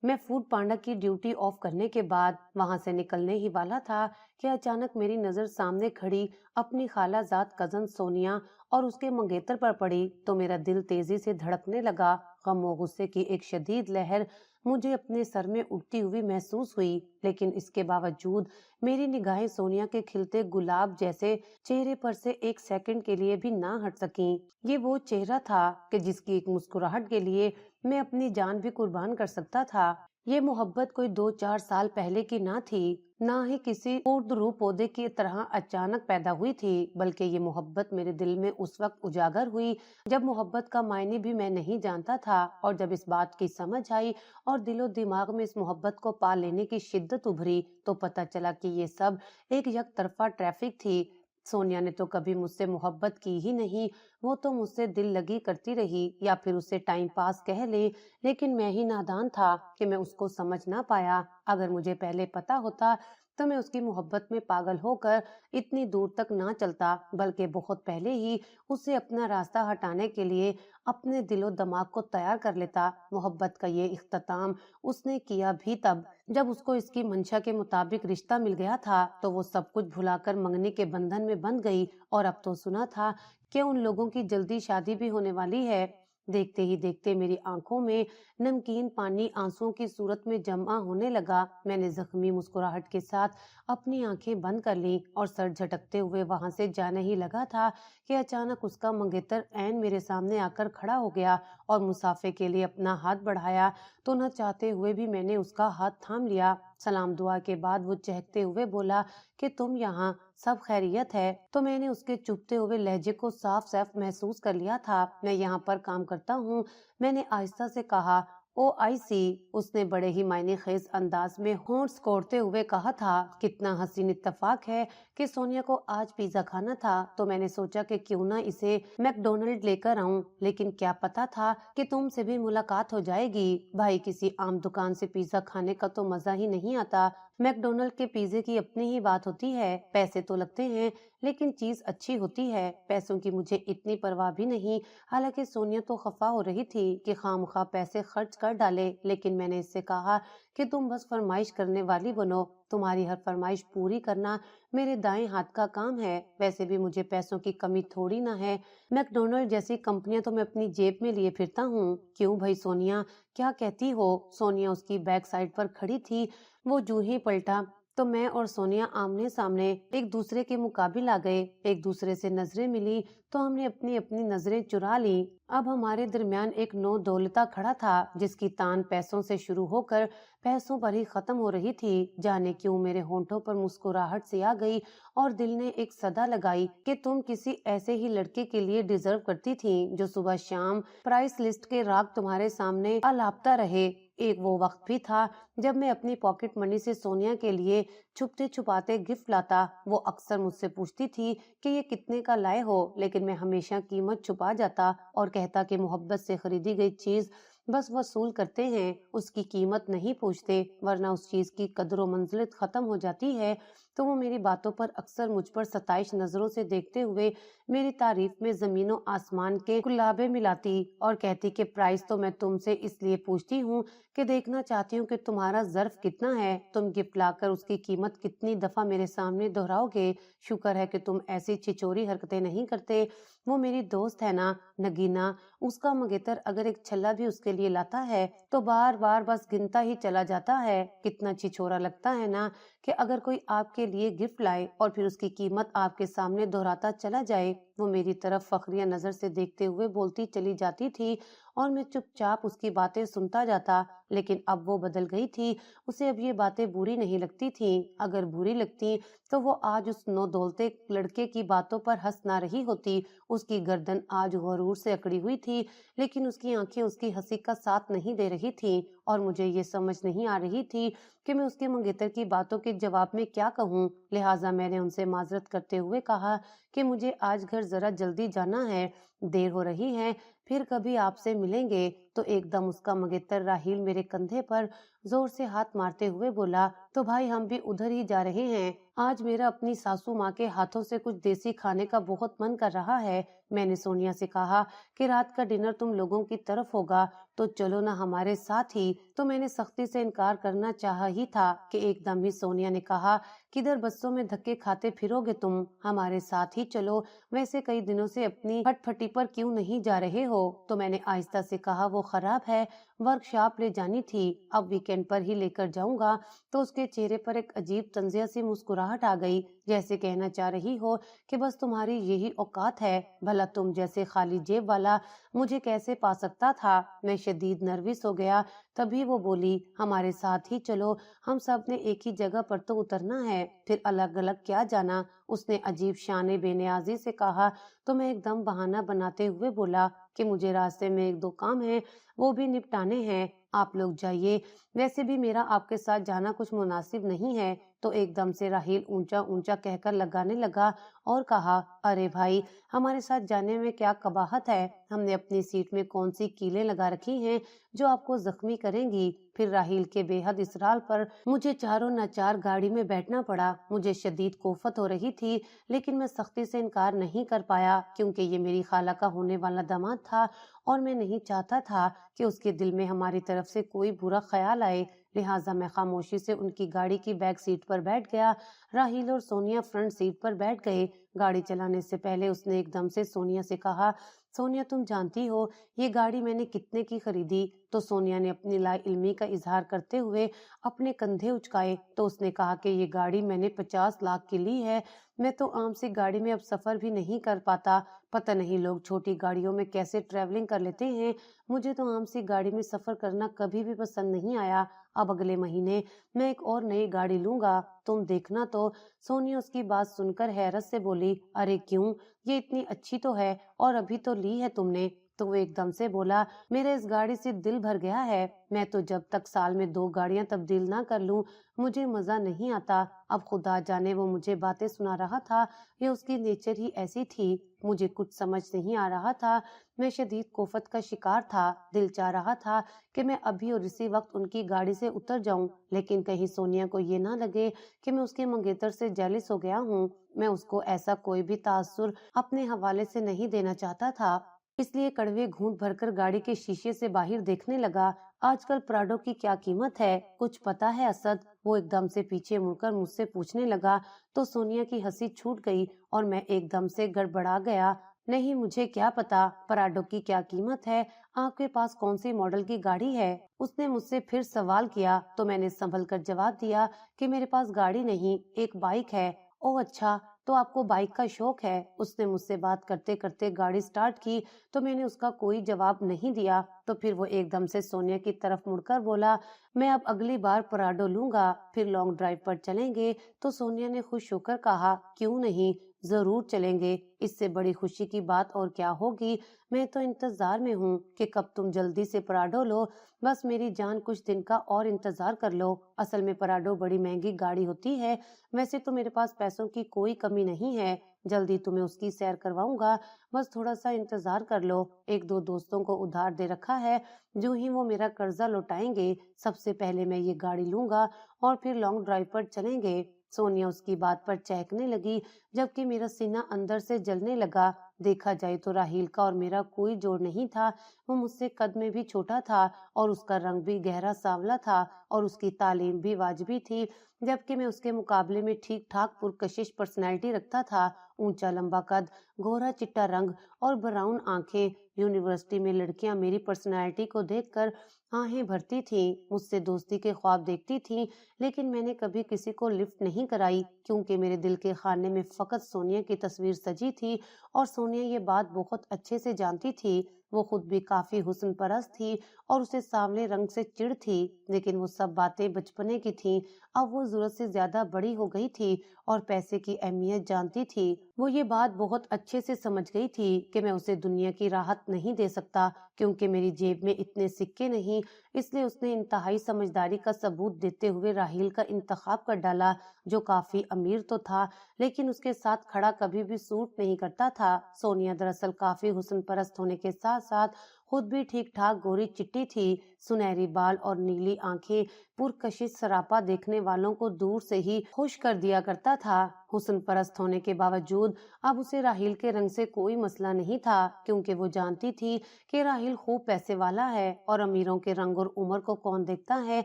मैं फूड पांडा की duty of करने के बाद वहां से निकलने ही वाला था कि अचानक मेरी नजर सामने खड़ी अपनी खालाजाद कजन सोनिया और उसके मंगेतर पर पड़ी तो मेरा दिल तेजी से धड़कने लगा। गम और गुस्से की एक शदीद लहर मुझे अपने सर में उठती हुई महसूस हुई, लेकिन इसके बावजूद मेरी निगाहें सोनिया के खिलते गुलाब जैसे चेहरे पर से एक सेकंड के लिए भी ना हट सकी। ये वो चेहरा था कि जिसकी एक मुस्कुराहट के लिए मैं अपनी जान भी कुर्बान कर सकता था। ये मोहब्बत कोई 2-4 साल पहले की ना थी, ना ही किसी खूबसूरत पौधे की तरह अचानक पैदा हुई थी, बल्कि ये मोहब्बत मेरे दिल में उस वक्त उजागर हुई जब मोहब्बत का मायने भी मैं नहीं जानता था। और जब इस बात की समझ आई और दिलो दिमाग में इस मोहब्बत को पा लेने की शिद्दत उभरी, तो पता चला कि ये सब एक यक तरफा ट्रैफिक थी। सोनिया ने तो कभी मुझसे मोहब्बत की ही नहीं, वो तो मुझसे दिल लगी करती रही, या फिर उसे टाइम पास कह ले। लेकिन मैं ही नादान था कि मैं उसको समझ ना पाया। अगर मुझे पहले पता होता तो मैं उसकी मोहब्बत में पागल होकर इतनी दूर तक ना चलता, बल्कि बहुत पहले ही उसे अपना रास्ता हटाने के लिए अपने दिलो दिमाग को तैयार कर लेता। मोहब्बत का ये इख्तिताम उसने किया भी तब जब उसको इसकी मंशा के मुताबिक रिश्ता मिल गया था, तो वो सब कुछ भुलाकर मंगनी के बंधन में बंध गई। और अब तो सुना था कि उन लोगों की जल्दी शादी भी होने वाली है। देखते ही देखते मेरी आंखों में नमकीन पानी आंसुओं की सूरत में जमा होने लगा। मैंने जख्मी मुस्कुराहट के साथ अपनी आंखें बंद कर ली और सर झटकते हुए वहां से जाने ही लगा था कि अचानक उसका मंगेतर ऐन मेरे सामने आकर खड़ा हो गया और मुसाफे के लिए अपना हाथ बढ़ाया, तो न चाहते हुए भी मैंने उसका हाथ थाम लिया। सलाम दुआ के बाद वो चहकते हुए बोला कि तुम यहाँ, सब खैरियत है? तो मैंने उसके चुभते हुए लहजे को साफ साफ महसूस कर लिया था। मैं यहाँ पर काम करता हूँ, मैंने आहिस्ता से कहा। ओ आई सी, उसने बड़े ही मायने खेज अंदाज में होंठ सिकोड़ते हुए कहा था। कितना हसीन इत्तेफाक है कि सोनिया को आज पिज्जा खाना था, तो मैंने सोचा कि क्यों ना इसे मैकडोनल्ड लेकर आऊं, लेकिन क्या पता था कि तुमसे भी मुलाकात हो जाएगी। भाई, किसी आम दुकान से पिज्जा खाने का तो मजा ही नहीं आता। मैकडोनल्ड के पिज्जे की अपनी ही बात होती है, पैसे तो लगते हैं लेकिन चीज अच्छी होती है। पैसों की मुझे इतनी परवाह भी नहीं। हालांकि सोनिया तो खफा हो रही थी कि खामखा पैसे खर्च कर डाले, लेकिन मैंने इससे कहा कि तुम बस फरमाइश करने वाली बनो, तुम्हारी हर फरमाइश पूरी करना मेरे दाएं हाथ का काम है। वैसे भी मुझे पैसों की कमी थोड़ी ना है, मैकडोनल्ड जैसी कंपनियां तो मैं अपनी जेब में लिए फिरता हूँ। क्यों भाई सोनिया, क्या कहती हो? सोनिया उसकी बैक साइड पर खड़ी थी। वो जूं ही पलटा तो मैं और सोनिया आमने सामने एक दूसरे के मुकाबिल आ गए। एक दूसरे से नजरें मिली तो हमने अपनी अपनी नजरें चुरा ली। अब हमारे दरमियान एक नो दौलता खड़ा था जिसकी तान पैसों से शुरू होकर पैसों पर ही खत्म हो रही थी। जाने क्यों मेरे होंठों पर मुस्कुराहट सी आ गई और दिल ने एक सदा लगाई कि तुम किसी ऐसे ही लड़के के लिए डिजर्व करती थी जो सुबह शाम प्राइस लिस्ट के राग तुम्हारे सामने अलापता रहे। एक वो वक्त भी था जब मैं अपनी पॉकेट मनी से सोनिया के लिए छुपते छुपाते गिफ्ट लाता। वो अक्सर मुझसे पूछती थी कि ये कितने का लाए हो, लेकिन मैं हमेशा कीमत छुपा जाता और कहता कि मोहब्बत से खरीदी गई चीज बस वसूल करते हैं, उसकी कीमत नहीं पूछते, वरना उस चीज की कदर मंजिलत खत्म हो जाती है। तो वो मेरी बातों पर अक्सर मुझ पर सताइश नजरों से देखते हुए मेरी तारीफ में जमीनों आसमान के गुलाबे मिलाती और कहती कि प्राइस तो मैं तुमसे इसलिए पूछती हूँ कि देखना चाहती हूँ कि तुम्हारा ज़र्फ कितना है, तुम गिफ्ट लाकर उसकी कीमत कितनी दफा मेरे सामने दोहराओगे। शुक्र है कि तुम ऐसी छिचोरी हरकतें नहीं करते। वो मेरी दोस्त है ना, नगीना, उसका मंगेतर अगर एक छल्ला भी उसके लिए लाता है तो बार बार बस गिनता ही चला जाता है। कितना छिछोरा लगता है ना कि अगर कोई आपके लिए गिफ्ट लाए और फिर उसकी कीमत आपके सामने दोहराता चला जाए। वो मेरी तरफ फखरिया नजर से देखते हुए बोलती चली जाती थी और मैं चुपचाप उसकी बातें सुनता जाता। लेकिन अब वो बदल गई थी, उसे अब ये बातें बुरी नहीं लगती थी। अगर बुरी लगती तो वो आज उस नौदौलते लड़के की बातों पर हंस ना रही होती। उसकी गर्दन आज गरूर से अकड़ी हुई थी, लेकिन उसकी आंखें उसकी हंसी का साथ नहीं दे रही थी और मुझे ये समझ नहीं आ रही थी कि मैं उसके मंगेतर की बातों के जवाब में क्या कहूँ। लिहाजा मैंने उनसे माजरत करते हुए कहा कि मुझे आज घर जरा जल्दी जाना है, देर हो रही है, फिर कभी आपसे मिलेंगे। तो एकदम उसका मंगेतर राहील मेरे कंधे पर जोर से हाथ मारते हुए बोला, तो भाई हम भी उधर ही जा रहे हैं। आज मेरा अपनी सासू माँ के हाथों से कुछ देसी खाने का बहुत मन कर रहा है। मैंने सोनिया से कहा कि रात का डिनर तुम लोगों की तरफ होगा, तो चलो ना हमारे साथ ही। तो मैंने सख्ती से इनकार करना चाहा ही था कि एकदम ही सोनिया ने कहा, किधर बसों में धक्के खाते फिरोगे तुम, हमारे साथ ही चलो। वैसे कई दिनों से अपनी फटफटी पर क्यों नहीं जा रहे हो? तो मैंने आहिस्ता से कहा, वो खराब है, वर्कशॉप ले जानी थी, अब वीकेंड पर ही लेकर जाऊंगा। तो उसके चेहरे पर एक अजीब तंजिया सी मुस्कुराहट आ गई, जैसे कहना चाह रही हो कि बस तुम्हारी यही औकात है, भला तुम जैसे खाली जेब वाला मुझे कैसे पा सकता था। मैं शदीद नर्वस हो गया। तभी वो बोली, हमारे साथ ही चलो, हम सब ने एक ही जगह पर तो उतरना है, फिर अलग अलग क्या जाना। उसने अजीब शाने बेनियाजी से कहा। तो मैं एकदम बहाना बनाते हुए बोला कि मुझे रास्ते में एक दो काम है, वो भी निपटाने हैं, आप लोग जाइए। वैसे भी मेरा आपके साथ जाना कुछ मुनासिब नहीं है। तो एकदम से राहील ऊंचा ऊंचा कहकर लगाने लगा और कहा, अरे भाई, हमारे साथ जाने में क्या कबाहत है? हमने अपनी सीट में कौन सी कीलें लगा रखी हैं जो आपको जख्मी करेंगी? फिर राहील के बेहद इसरार पर मुझे चारों नाचार गाड़ी में बैठना पड़ा। मुझे शदीद कोफत हो रही थी, लेकिन मैं सख्ती से इनकार नहीं कर पाया, क्योंकि ये मेरी खाला का होने वाला दामाद था और मैं नहीं चाहता था कि उसके दिल में हमारी तरफ से कोई बुरा ख्याल आए। लिहाजा मैं खामोशी से उनकी गाड़ी की बैक सीट पर बैठ गया। राहील और सोनिया फ्रंट सीट पर बैठ गए। गाड़ी चलाने से पहले उसने एकदम से सोनिया से कहा, सोनिया तुम जानती हो ये गाड़ी मैंने कितने की खरीदी? तो सोनिया ने अपनी लाइल्मी का इजहार करते हुए अपने कंधे उचकाए। तो उसने कहा कि ये गाड़ी मैंने 50 लाख की ली है। मैं तो आम सी गाड़ी में अब सफर भी नहीं कर पाता। पता नहीं लोग छोटी गाड़ियों में कैसे ट्रेवलिंग कर लेते हैं। मुझे तो आम सी गाड़ी में सफर करना कभी भी पसंद नहीं आया। अब अगले महीने मैं एक और नई गाड़ी लूंगा, तुम देखना। तो सोनिया उसकी बात सुनकर हैरत से बोली, अरे क्यों, ये इतनी अच्छी तो है और अभी तो ली है तुमने। तो वो एकदम से बोला, मेरा इस गाड़ी से दिल भर गया है। मैं तो जब तक साल में 2 गाड़ियां तब्दील ना कर लूं मुझे मजा नहीं आता। अब खुदा जाने वो मुझे बातें सुना रहा था या उसकी नेचर ही ऐसी थी, मुझे कुछ समझ नहीं आ रहा था। मैं शदीद कोफत का शिकार था। दिल चाह रहा था कि मैं अभी और इसी वक्त उनकी गाड़ी से उतर जाऊं, लेकिन कहीं सोनिया को ये ना लगे कि मैं उसके मंगेतर से जेलिस हो गया हूँ। मैं उसको ऐसा कोई भी तासुर अपने हवाले से नहीं देना चाहता था, इसलिए कड़वे घूंट भरकर गाड़ी के शीशे से बाहर देखने लगा। आजकल प्राडो की क्या कीमत है, कुछ पता है असद? वो एकदम से पीछे मुड़कर मुझसे पूछने लगा। तो सोनिया की हंसी छूट गई और मैं एकदम से गड़बड़ा गया। नहीं, मुझे क्या पता पराडो की क्या कीमत है, आपके पास कौन सी मॉडल की गाड़ी है? उसने मुझसे फिर सवाल किया। तो मैंने संभल कर जवाब दिया कि मेरे पास गाड़ी नहीं, एक बाइक है। ओह अच्छा, तो आपको बाइक का शौक है? उसने मुझसे बात करते करते गाड़ी स्टार्ट की। तो मैंने उसका कोई जवाब नहीं दिया। तो फिर वो एकदम से सोनिया की तरफ मुड़कर बोला, मैं अब अगली बार पराडो लूंगा, फिर लॉन्ग ड्राइव पर चलेंगे। तो सोनिया ने खुश होकर कहा, क्यों नहीं, जरूर चलेंगे, इससे बड़ी खुशी की बात और क्या होगी। मैं तो इंतजार में हूँ कि कब तुम जल्दी से पराडो लो। बस मेरी जान कुछ दिन का और इंतजार कर लो। असल में पराडो बड़ी महंगी गाड़ी होती है। वैसे तो मेरे पास पैसों की कोई कमी नहीं है, जल्दी तुम्हें उसकी सैर करवाऊंगा, बस थोड़ा सा इंतजार कर लो। एक दो दोस्तों को उधार दे रखा है, जो ही वो मेरा कर्जा लौटाएंगे सबसे पहले मैं ये गाड़ी लूंगा और फिर लॉन्ग ड्राइव पर चलेंगे। सोनिया उसकी बात पर चहकने लगी, जबकि मेरा सीना अंदर से जलने लगा। देखा जाए तो राहील का और मेरा कोई जोड़ नहीं था। वो मुझसे कद में भी छोटा था और उसका रंग भी गहरा सांवला था और उसकी तालीम भी वाजिबी थी, जबकि मैं उसके मुकाबले में ठीक ठाक पुरकशिश पर्सनैलिटी रखता था। ऊंचा लंबा कद, गोरा चिट्टा रंग और ब्राउन आंखें। यूनिवर्सिटी में लड़कियां मेरी पर्सनैलिटी को देखकर आहें भरती थीं, मुझसे दोस्ती के ख्वाब देखती थीं, लेकिन मैंने कभी किसी को लिफ्ट नहीं कराई, क्योंकि मेरे दिल के खाने में फकत सोनिया की तस्वीर सजी थी और सोनिया ये बात बहुत अच्छे से जानती थी। वो खुद भी काफी हुस्न परस्त थी और उसे सांवले रंग से चिढ़ थी, लेकिन वो सब बातें बचपने की थीं। अब वो जरूरत से ज्यादा बड़ी हो गई थी और पैसे की अहमियत जानती थी। वो ये बात बहुत अच्छे से समझ गई थी कि मैं उसे दुनिया की राहत नहीं दे सकता, क्योंकि मेरी जेब में इतने सिक्के नहीं, इसलिए उसने इंतहाई समझदारी का सबूत देते हुए राहील का इंतखाब कर डाला, जो काफी अमीर तो था लेकिन उसके साथ खड़ा कभी भी सूट नहीं करता था। सोनिया दरअसल काफी हुस्न परस्त होने के साथ साथ खुद भी ठीक ठाक गोरी चिट्टी थी। सुनहरी बाल और नीली आंखें पुरकशिश सरापा देखने वालों को दूर से ही खुश कर दिया करता था। हुस्न परस्त होने के बावजूद अब उसे राहील के रंग से कोई मसला नहीं था, क्योंकि वो जानती थी कि राहील खूब पैसे वाला है और अमीरों के रंग और उम्र को कौन देखता है।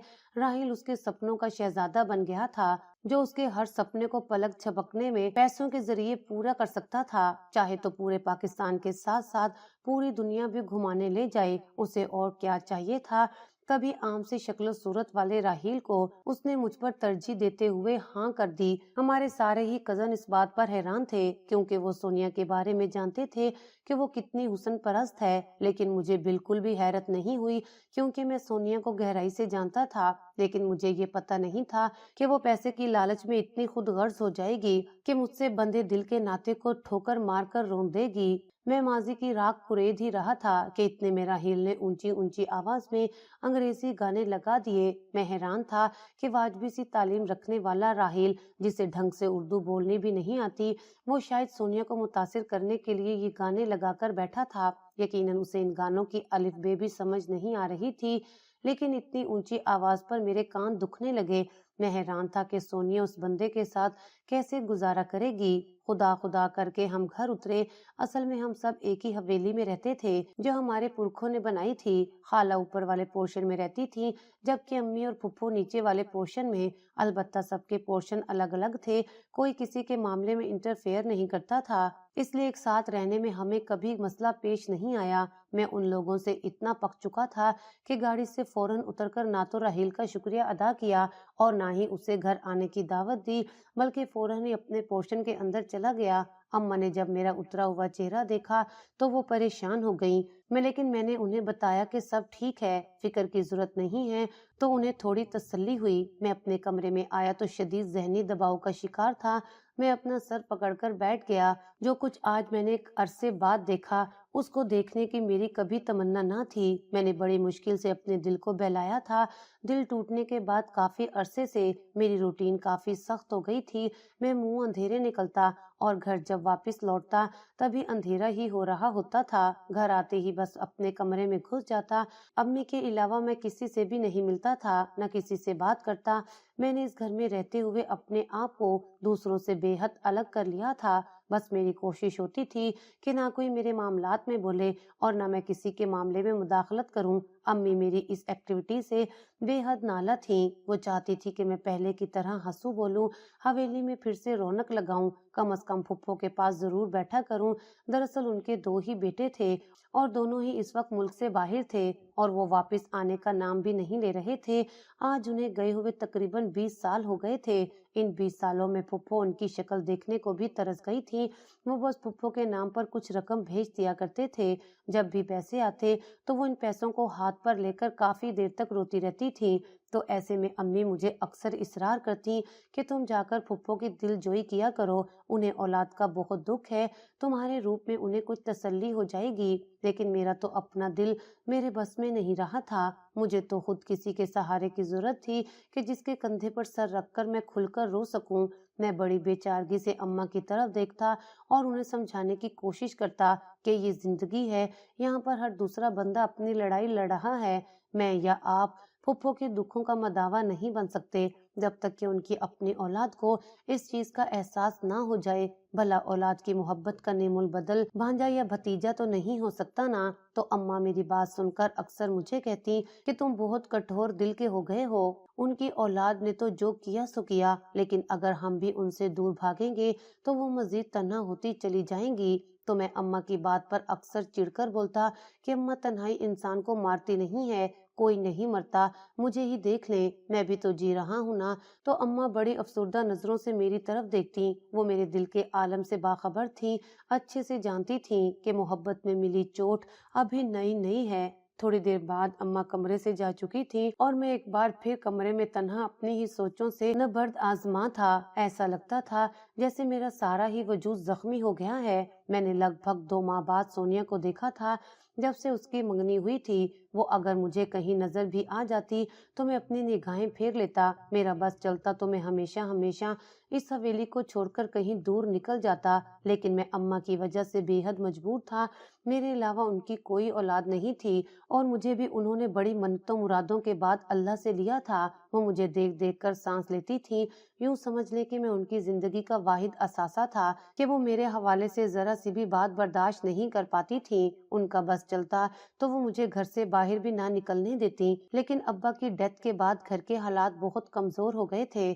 राहील उसके सपनों का शहजादा बन गया था, जो उसके हर सपने को पलक झपकने में पैसों के जरिए पूरा कर सकता था। चाहे तो पूरे पाकिस्तान के साथ साथ पूरी दुनिया भी घुमाने ले जाए, उसे और क्या चाहिए था। कभी आम सी शक्ल सूरत वाले राहील को उसने मुझ पर तरजीह देते हुए हाँ कर दी। हमारे सारे ही कजन इस बात पर हैरान थे, क्योंकि वो सोनिया के बारे में जानते थे कि वो कितनी हुस्न परस्त है, लेकिन मुझे बिल्कुल भी हैरत नहीं हुई, क्योंकि मैं सोनिया को गहराई से जानता था। लेकिन मुझे ये पता नहीं था कि वो पैसे की लालच में इतनी खुद गर्ज हो जाएगी कि मुझसे बंधे दिल के नाते को ठोकर मार कर रोन देगी। मैं माजी की राख कुरेद ही रहा था कि इतने में राहील ने ऊंची ऊंची आवाज में अंग्रेजी गाने लगा दिए। मैं हैरान था कि वाजबी सी तालीम रखने वाला राहील, जिसे ढंग से उर्दू बोलनी भी नहीं आती, वो शायद सोनिया को मुतासिर करने के लिए ये गाने लगाकर बैठा था। यकीनन उसे इन गानों की अलिफ बे भी समझ नहीं आ रही थी, लेकिन इतनी ऊंची आवाज पर मेरे कान दुखने लगे। मैं हैरान था कि सोनिया उस बंदे के साथ कैसे गुजारा करेगी। खुदा खुदा करके हम घर उतरे। असल में हम सब एक ही हवेली में रहते थे, जो हमारे पुरखों ने बनाई थी। खाला ऊपर वाले पोर्शन में रहती थी, जबकि अम्मी और फुफ्फो नीचे वाले पोर्शन में। अलबत्ता सबके पोर्शन अलग अलग थे, कोई किसी के मामले में इंटरफेयर नहीं करता था, इसलिए एक साथ रहने में हमें कभी मसला पेश नहीं आया। मैं उन लोगों से इतना पक चुका था कि गाड़ी से फौरन उतरकर ना तो राहील का शुक्रिया अदा किया और ना ही उसे घर आने की दावत दी, बल्कि फौरन ही अपने पोर्शन के अंदर चला गया। अम्मा ने जब मेरा उतरा हुआ चेहरा देखा तो वो परेशान हो गईं। लेकिन मैंने उन्हें बताया कि सब ठीक है, फिक्र की जरूरत नहीं है, तो उन्हें थोड़ी तसल्ली हुई। मैं अपने कमरे में आया तो शदीद जहनी दबाव का शिकार था। मैं अपना सर पकड़कर बैठ गया। जो कुछ आज मैंने एक अरसे बाद देखा, उसको देखने की मेरी कभी तमन्ना ना थी। मैंने बड़ी मुश्किल से अपने दिल को बहलाया था। दिल टूटने के बाद काफी अरसे से मेरी रूटीन काफी सख्त हो गई थी। मैं मुंह अंधेरे निकलता और घर जब वापस लौटता तभी अंधेरा ही हो रहा होता था। घर आते ही बस अपने कमरे में घुस जाता। अम्मी के अलावा मैं किसी से भी नहीं मिलता था, न किसी से बात करता। मैंने इस घर में रहते हुए अपने आप को दूसरों से बेहद अलग कर लिया था। बस मेरी कोशिश होती थी कि ना कोई मेरे मामलात में बोले और ना मैं किसी के मामले में मुदाखलत करूं। अम्मी मेरी इस एक्टिविटी से बेहद नाला थी। वो चाहती थी कि मैं पहले की तरह हंसू बोलूं, हवेली में फिर से रौनक लगाऊं, कम से कम फुप्पो के पास जरूर बैठा करूं। दरअसल उनके दो ही बेटे थे और दोनों ही इस वक्त मुल्क से बाहर थे और वो वापस आने का नाम भी नहीं ले रहे थे। आज उन्हें गए हुए तकरीबन 20 साल हो गए थे। इन 20 सालों में फुप्पो उनकी शक्ल देखने को भी तरस गई थी। वो बस फुप्पो के नाम पर कुछ रकम भेज दिया करते थे। जब भी पैसे आते तो वो इन पैसों को हाथ पर लेकर काफी देर तक रोती रहती थी। तो ऐसे में अम्मी मुझे अक्सर इसरार करती कि तुम जाकर फुप्पो की दिलजोई किया करो, उन्हें औलाद का बहुत दुख है, तुम्हारे रूप में उन्हें कुछ तसल्ली हो जाएगी। लेकिन मेरा तो अपना दिल मेरे बस में नहीं रहा था। मुझे तो खुद किसी के सहारे की जरूरत थी कि जिसके कंधे पर सर रखकर मैं खुलकर रो सकूं। मैं बड़ी बेचारगी से अम्मा की तरफ देखता और उन्हें समझाने की कोशिश करता कि ये जिंदगी है, यहाँ पर हर दूसरा बंदा अपनी लड़ाई लड़ रहा है। मैं या आप फुप्पो के दुखों का मदावा नहीं बन सकते जब तक कि उनकी अपनी औलाद को इस चीज का एहसास ना हो जाए। भला औलाद की मोहब्बत का नेमुल बदल भांजा या भतीजा तो नहीं हो सकता ना। तो अम्मा मेरी बात सुनकर अक्सर मुझे कहती कि तुम बहुत कठोर दिल के हो गए हो। उनकी औलाद ने तो जो किया सो किया, लेकिन अगर हम भी उनसे दूर भागेंगे तो वो मजीद तन्हा होती चली जाएंगी। तो मैं अम्मा की बात पर अक्सर चिढ़कर बोलता कि अम्मा, तन्हाई इंसान को मारती नहीं है, कोई नहीं मरता, मुझे ही देख ले, मैं भी तो जी रहा हूँ ना। तो अम्मा बड़ी अफसुर्दा नजरों से मेरी तरफ देखती। वो मेरे दिल के आलम से बाखबर थी, अच्छे से जानती थी कि मोहब्बत में मिली चोट अभी नई नई है। थोड़ी देर बाद अम्मा कमरे से जा चुकी थी और मैं एक बार फिर कमरे में तन्हा अपनी ही सोचों से नबर्द आजमा था। ऐसा लगता था जैसे मेरा सारा ही वजूद जख्मी हो गया है। मैंने लगभग 2 माह बाद सोनिया को देखा था। जब से उसकी मंगनी हुई थी, वो अगर मुझे कहीं नजर भी आ जाती तो मैं अपनी निगाहें फेर लेता। मेरा बस चलता तो मैं हमेशा हमेशा इस हवेली को छोड़कर कहीं दूर निकल जाता, लेकिन मैं अम्मा की वजह से बेहद मजबूर था। मेरे अलावा उनकी कोई औलाद नहीं थी और मुझे भी उन्होंने बड़ी मन्नतों मुरादों के बाद अल्लाह से लिया था। वो मुझे देख देख कर सांस लेती थी। यूं समझ ले कि मैं उनकी जिंदगी का वाहिद असासा था कि वो मेरे हवाले से जरा सी भी बात बर्दाश्त नहीं कर पाती थी। उनका बस चलता तो वो मुझे घर से बाहर भी ना निकलने देती, लेकिन अब्बा की डेथ के बाद घर के हालात बहुत कमजोर हो गए थे।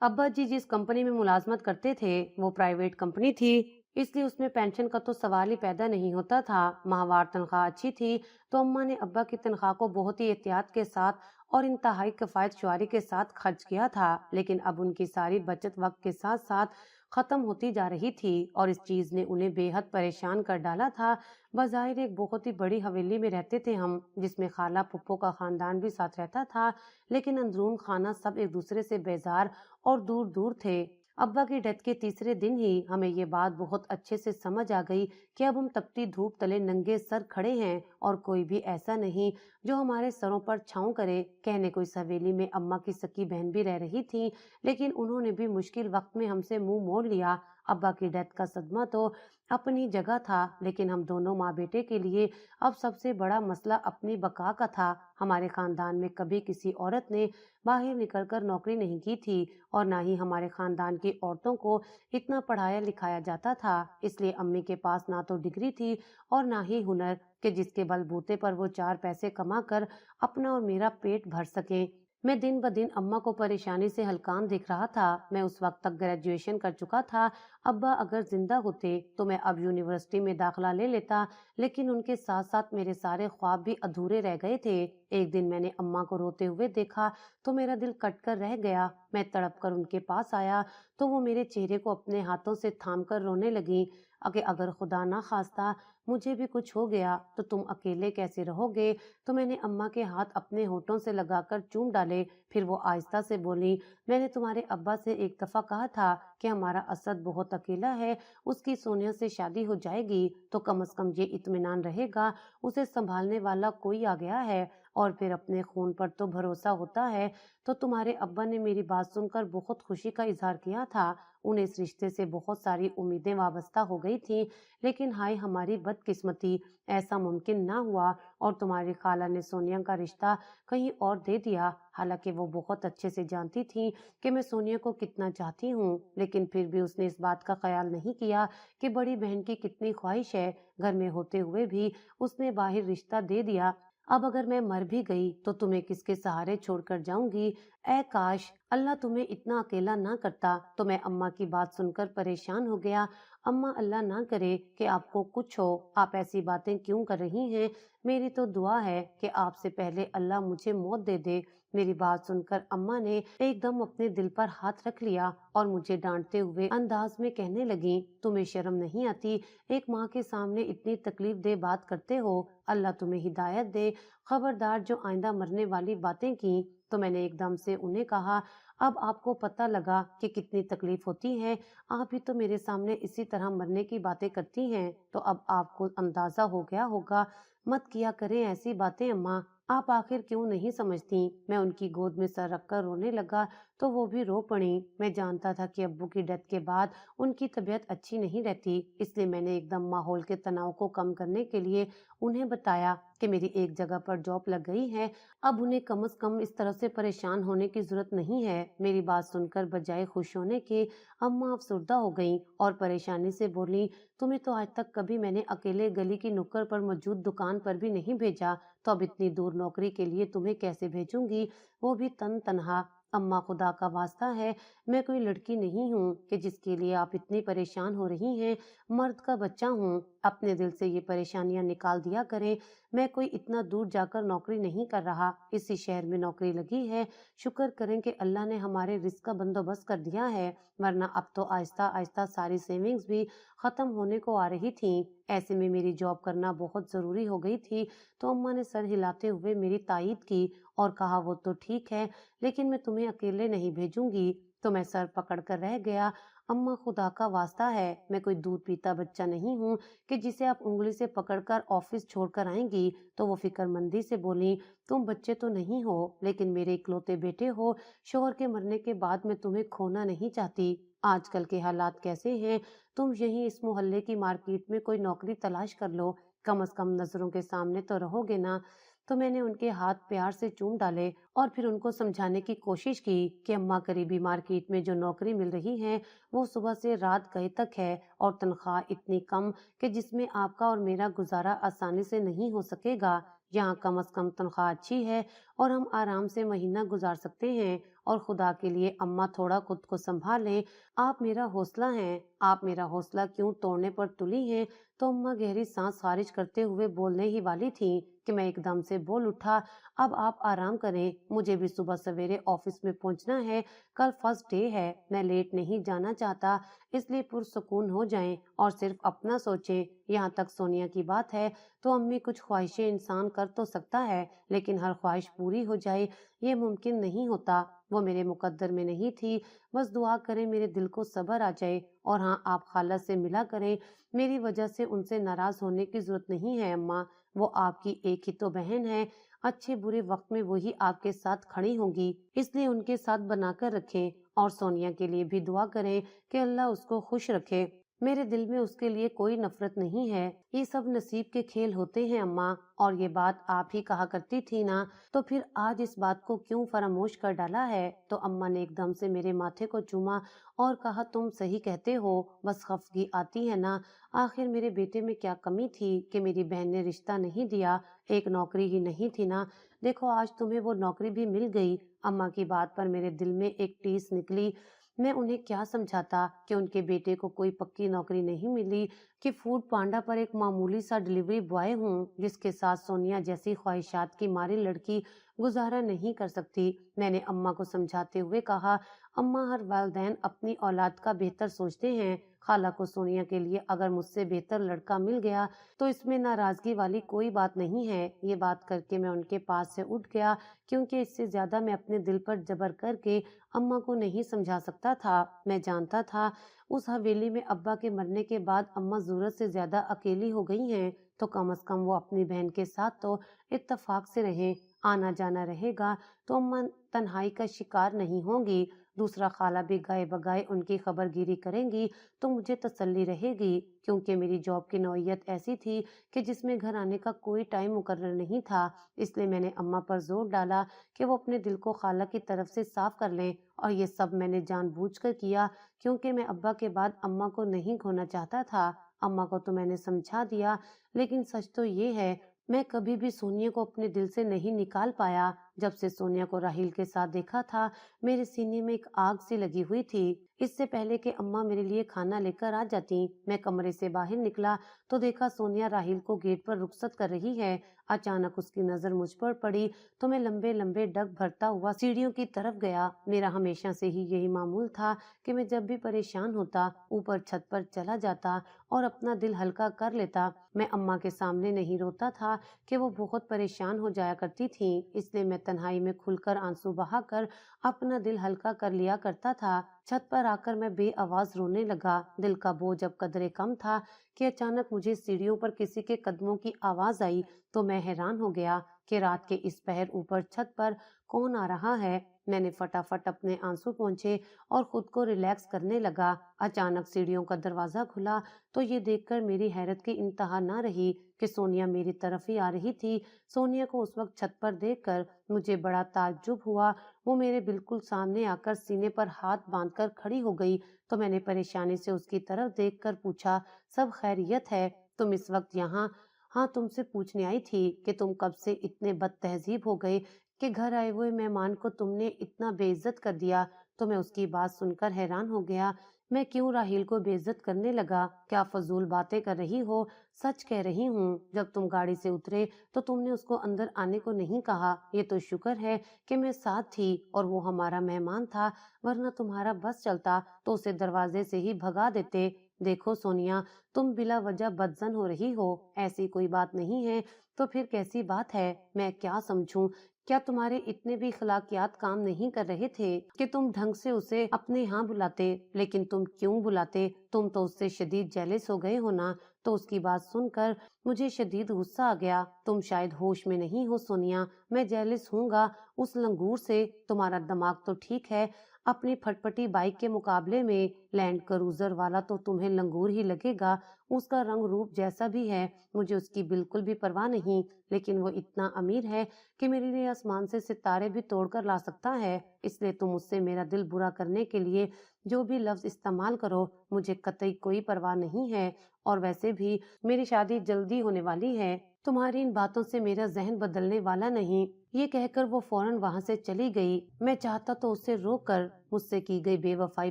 अब्बा जी जिस कंपनी में मुलाजमत करते थे वो प्राइवेट कंपनी थी, इसलिए उसमें पेंशन का तो सवाल ही पैदा नहीं होता था। माहवार तनख्वाह अच्छी थी, तो अम्मा ने अब्बा की तनख्वाह को बहुत ही एहतियात के साथ और इंतहाई किफायत शुमारी के साथ खर्च किया था। लेकिन अब उनकी सारी बचत वक्त के साथ साथ खत्म होती जा रही थी और इस चीज ने उन्हें बेहद परेशान कर डाला था। बज़ाहिर एक बहुत ही बड़ी हवेली में रहते थे हम, जिसमें खाला पुप्पो का खानदान भी साथ रहता था, लेकिन अंदरून खाना सब एक दूसरे से बेजार और दूर दूर थे। अब्बा की डेथ के तीसरे दिन ही हमें ये बात बहुत अच्छे से समझ आ गई कि अब हम तपती धूप तले नंगे सर खड़े हैं और कोई भी ऐसा नहीं जो हमारे सरों पर छांव करे। कहने को इस हवेली में अम्मा की सकी बहन भी रह रही थी, लेकिन उन्होंने भी मुश्किल वक्त में हमसे मुंह मोड़ लिया। अब्बा की डेथ का सदमा तो अपनी जगह था, लेकिन हम दोनों माँ बेटे के लिए अब सबसे बड़ा मसला अपनी बका का था। हमारे खानदान में कभी किसी औरत ने बाहर निकलकर नौकरी नहीं की थी और ना ही हमारे खानदान की औरतों को इतना पढ़ाया लिखाया जाता था, इसलिए अम्मी के पास ना तो डिग्री थी और ना ही हुनर कि जिसके बलबूते पर वो चार पैसे कमा कर अपना और मेरा पेट भर सके। मैं दिन ब दिन अम्मा को परेशानी से हलकान देख रहा था। मैं उस वक्त तक ग्रेजुएशन कर चुका था। अब्बा अगर जिंदा होते तो मैं अब यूनिवर्सिटी में दाखिला ले लेता, लेकिन उनके साथ साथ मेरे सारे ख्वाब भी अधूरे रह गए थे। एक दिन मैंने अम्मा को रोते हुए देखा तो मेरा दिल कट कर रह गया। मैं तड़प कर उनके पास आया तो वो मेरे चेहरे को अपने हाथों से थाम कर रोने लगी कि अगर खुदा ना खास्ता मुझे भी कुछ हो गया तो तुम अकेले कैसे रहोगे। तो मैंने अम्मा के हाथ अपने होठों से लगाकर चूम डाले। फिर वो आहिस्ता से बोली, मैंने तुम्हारे अब्बा से एक दफा कहा था कि हमारा असद बहुत अकेला है, उसकी सोनिया से शादी हो जाएगी तो कम से कम ये इत्मीनान रहेगा उसे संभालने वाला कोई आ गया है, और फिर अपने खून पर तो भरोसा होता है। तो तुम्हारे अब्बा ने मेरी बात सुनकर बहुत खुशी का इजहार किया था। उन्हें इस रिश्ते से बहुत सारी उम्मीदें वाबस्ता हो गई थी, लेकिन हाय हमारी बदकिस्मती, ऐसा मुमकिन ना हुआ और तुम्हारी खाला ने सोनिया का रिश्ता कहीं और दे दिया। हालांकि वो बहुत अच्छे से जानती थी कि मैं सोनिया को कितना चाहती हूँ, लेकिन फिर भी उसने इस बात का ख्याल नहीं किया कि बड़ी बहन की कितनी ख्वाहिश है। घर में होते हुए भी उसने बाहर रिश्ता दे दिया। अब अगर मैं मर भी गई तो तुम्हें किसके सहारे छोड़कर जाऊंगी। ऐ काश अल्लाह तुम्हें इतना अकेला ना करता। तो मैं अम्मा की बात सुनकर परेशान हो गया। अम्मा अल्लाह ना करे कि आपको कुछ हो, आप ऐसी बातें क्यों कर रही हैं। मेरी तो दुआ है कि आपसे पहले अल्लाह मुझे मौत दे दे। मेरी बात सुनकर अम्मा ने एकदम अपने दिल पर हाथ रख लिया और मुझे डांटते हुए अंदाज में कहने लगी, तुम्हें शर्म नहीं आती, एक माँ के सामने इतनी तकलीफ दे बात करते हो। अल्लाह तुम्हें हिदायत दे। खबरदार जो आइंदा मरने वाली बातें की। तो मैंने एकदम से उन्हें कहा, अब आपको पता लगा कि कितनी तकलीफ होती है। आप भी तो मेरे सामने इसी तरह मरने की बातें करती हैं, तो अब आपको अंदाजा हो गया होगा। मत किया करें ऐसी बातें अम्मा, आप आखिर क्यों नहीं समझती। मैं उनकी गोद में सर रखकर रोने लगा तो वो भी रो पड़ी। मैं जानता था कि अब्बू की डेथ के बाद उनकी तबीयत अच्छी नहीं रहती, इसलिए मैंने एकदम माहौल के तनाव को कम करने के लिए उन्हें बताया कि मेरी एक जगह पर जॉब लग गई है, अब उन्हें कम से कम इस तरह से परेशान होने की जरूरत नहीं है। मेरी बात सुनकर बजाय खुश होने के अम्मा अफसुर्दा हो गईं और परेशानी से बोली, तुम्हें तो आज तक कभी मैंने अकेले गली की नुक्कड़ पर मौजूद दुकान पर भी नहीं भेजा, तो अब इतनी दूर नौकरी के लिए तुम्हें कैसे भेजूंगी, वो भी तन तनहा। अम्मा खुदा का वास्ता है, मैं कोई लड़की नहीं हूँ कि जिसके लिए आप इतनी परेशान हो रही हैं। मर्द का बच्चा हूँ, अपने दिल से ये परेशानियां निकाल दिया करें। मैं कोई इतना दूर जाकर नौकरी नहीं कर रहा, इसी शहर में नौकरी लगी है। शुक्र करें कि अल्लाह ने हमारे रिस्क का बंदोबस्त कर दिया है, वरना अब तो आहिस्ता आहिस्ता सारी सेविंग्स भी खत्म होने को आ रही थी। ऐसे में मेरी जॉब करना बहुत जरूरी हो गई थी। तो अम्मा ने सर हिलाते हुए मेरी तायीद की और कहा, वो तो ठीक है, लेकिन मैं तुम्हें अकेले नहीं भेजूंगी। तो मैं सर पकड़ कर रह गया। अम्मा, खुदा का वास्ता है, मैं कोई दूध पीता बच्चा नहीं हूँ कि जिसे आप उंगली से पकड़कर ऑफिस छोड़कर आएंगी। तो वो फिक्रमंदी से बोली, तुम बच्चे तो नहीं हो, लेकिन मेरे इकलौते बेटे हो। शोहर के मरने के बाद मैं तुम्हें खोना नहीं चाहती। आजकल के हालात कैसे हैं, तुम यहीं इस मोहल्ले की मार्केट में कोई नौकरी तलाश कर लो, कम से कम नजरों के सामने तो रहोगे ना। तो मैंने उनके हाथ प्यार से चूम डाले और फिर उनको समझाने की कोशिश की कि अम्मा, करीबी मार्केट में जो नौकरी मिल रही है वो सुबह से रात गए तक है और तनख्वाह इतनी कम कि जिसमें आपका और मेरा गुजारा आसानी से नहीं हो सकेगा। यहाँ कम से कम तनख्वाह अच्छी है और हम आराम से महीना गुजार सकते हैं। और खुदा के लिए अम्मा, थोड़ा खुद को संभालें। आप मेरा हौसला हैं, आप मेरा हौसला क्यों तोड़ने पर तुली हैं। तो अम्मा गहरी सांस खारिज करते हुए बोलने ही वाली थी कि मैं एकदम से बोल उठा, अब आप आराम करें, मुझे भी सुबह सवेरे ऑफिस में पहुंचना है। कल फर्स्ट डे है, मैं लेट नहीं जाना चाहता, इसलिए पुरसुकून हो जाएं और सिर्फ अपना सोचें। यहाँ तक सोनिया की बात है तो अम्मी, कुछ ख्वाहिशें इंसान कर तो सकता है, लेकिन हर ख्वाहिश पूरी हो जाए ये मुमकिन नहीं होता। वो मेरे मुकद्दर में नहीं थी। बस दुआ करें मेरे दिल को सब्र आ जाए। और हाँ, आप खाला से मिला करें, मेरी वजह से उनसे नाराज होने की जरूरत नहीं है अम्मा। वो आपकी एक ही तो बहन है, अच्छे बुरे वक्त में वही आपके साथ खड़ी होंगी, इसलिए उनके साथ बनाकर रखें। और सोनिया के लिए भी दुआ करें कि अल्लाह उसको खुश रखे। मेरे दिल में उसके लिए कोई नफरत नहीं है, ये सब नसीब के खेल होते हैं अम्मा। और ये बात आप ही कहा करती थी ना, तो फिर आज इस बात को क्यों फरामोश कर डाला है। तो अम्मा ने एकदम से मेरे माथे को चूमा और कहा, तुम सही कहते हो, बस खफगी आती है ना। आखिर मेरे बेटे में क्या कमी थी कि मेरी बहन ने रिश्ता नहीं दिया, एक नौकरी ही नहीं थी ना। देखो, आज तुम्हें वो नौकरी भी मिल गई। अम्मा की बात पर मेरे दिल में एक टीस निकली। मैं उन्हें क्या समझाता कि उनके बेटे को कोई पक्की नौकरी नहीं मिली, कि फूड पांडा पर एक मामूली सा डिलीवरी बॉय हूँ जिसके साथ सोनिया जैसी ख्वाहिशात की मारी लड़की गुजारा नहीं कर सकती। मैंने अम्मा को समझाते हुए कहा, अम्मा, हर वालिदैन अपनी औलाद का बेहतर सोचते हैं। खाला को सोनिया के लिए अगर मुझसे बेहतर लड़का मिल गया तो इसमें नाराजगी वाली कोई बात नहीं है। ये बात करके मैं उनके पास से उठ गया, क्योंकि इससे ज्यादा मैं अपने दिल पर जबर करके अम्मा को नहीं समझा सकता था। मैं जानता था उस हवेली में अब्बा के मरने के बाद अम्मा जरूरत से ज्यादा अकेली हो गई हैं, तो कम से कम वो अपनी बहन के साथ तो इत्तेफाक से रहें। आना जाना रहेगा तो अम्मा तन्हाई का शिकार नहीं होंगी। दूसरा, खाला भी गाए बगाए उनकी खबरगिरी करेंगी तो मुझे तसल्ली रहेगी, क्योंकि मेरी जॉब की नौयत ऐसी थी कि जिसमें घर आने का कोई टाइम मुकर्रर नहीं था। इसलिए मैंने अम्मा पर जोर डाला कि वो अपने दिल को खाला की तरफ से साफ कर लें। और ये सब मैंने जानबूझकर किया, क्योंकि मैं अब्बा के बाद अम्मा को नहीं खोना चाहता था। अम्मा को तो मैंने समझा दिया, लेकिन सच तो ये है, मैं कभी भी सोनिया को अपने दिल से नहीं निकाल पाया। जब से सोनिया को राहिल के साथ देखा था, मेरे सीने में एक आग सी लगी हुई थी। इससे पहले कि अम्मा मेरे लिए खाना लेकर आ जाती, मैं कमरे से बाहर निकला तो देखा सोनिया राहिल को गेट पर रुखसत कर रही है। अचानक उसकी नजर मुझ पर पड़ी तो मैं लंबे लंबे डग भरता हुआ सीढ़ियों की तरफ गया। मेरा हमेशा से ही यही मामूल था कि मैं जब भी परेशान होता ऊपर छत पर चला जाता और अपना दिल हल्का कर लेता। मैं अम्मा के सामने नहीं रोता था कि वो बहुत परेशान हो जाया करती थी, इसलिए मैं तन्हाई में खुलकर आंसू बहाकर अपना दिल हल्का कर लिया करता था। छत पर आकर मैं बेआवाज रोने लगा। दिल का बोझ अब कदरे कम था कि अचानक मुझे सीढ़ियों पर किसी के कदमों की आवाज आई, तो मैं हैरान हो गया कि रात के इस पहर ऊपर छत पर कौन आ रहा है। मैंने फटाफट अपने आंसू पोंछे और खुद को रिलैक्स करने लगा। अचानक सीढ़ियों का दरवाजा खुला तो ये देखकर मेरी हैरत की इंतहा ना रही कि सोनिया मेरी तरफ ही आ रही थी। सोनिया को उस वक्त छत पर देखकर मुझे बड़ा ताज्जुब हुआ। वो मेरे बिल्कुल सामने आकर सीने पर हाथ बांधकर खड़ी हो गई, तो मैंने परेशानी से उसकी तरफ देखकर पूछा, सब खैरियत है? तुम इस वक्त यहाँ? हाँ, तुमसे पूछने आई थी कि तुम कब से इतने बदतहजीब हो गए कि घर आए हुए मेहमान को तुमने इतना बेइज्जत कर दिया। तो मैं उसकी बात सुनकर हैरान हो गया। मैं क्यों राहिल को बेइज्जत करने लगा? क्या फजूल बातें कर रही हो? सच कह रही हूँ, जब तुम गाड़ी से उतरे तो तुमने उसको अंदर आने को नहीं कहा। ये तो शुक्र है कि मैं साथ थी और वो हमारा मेहमान था, वरना तुम्हारा बस चलता तो उसे दरवाजे से ही भगा देते। देखो सोनिया, तुम बिला वजह बदजन हो रही हो, ऐसी कोई बात नहीं है। तो फिर कैसी बात है? मैं क्या समझूं? क्या तुम्हारे इतने भी अखलाकियात काम नहीं कर रहे थे कि तुम ढंग से उसे अपने यहाँ बुलाते? लेकिन तुम क्यों बुलाते? तुम तो उससे शदीद जेलस हो गए हो ना। तो उसकी बात सुनकर मुझे शदीद गुस्सा आ गया। तुम शायद होश में नहीं हो सोनिया, मैं जेलस हूँगा उस लंगूर से। तुम्हारा दिमाग तो ठीक है, अपनी फटफटी बाइक के मुकाबले में लैंड क्रूजर वाला तो तुम्हें लंगूर ही लगेगा। उसका रंग रूप जैसा भी है, मुझे उसकी बिल्कुल भी परवाह नहीं, लेकिन वो इतना अमीर है कि मेरे लिए आसमान से सितारे भी तोड़कर ला सकता है। इसलिए तुम मुझसे मेरा दिल बुरा करने के लिए जो भी लफ्ज इस्तेमाल करो, मुझे कतई कोई परवाह नहीं है। और वैसे भी मेरी शादी जल्दी होने वाली है, तुम्हारी इन बातों से मेरा जहन बदलने वाला नहीं। ये कहकर वो फौरन वहां से चली गई। मैं चाहता तो उसे रोककर मुझसे की गई बेवफाई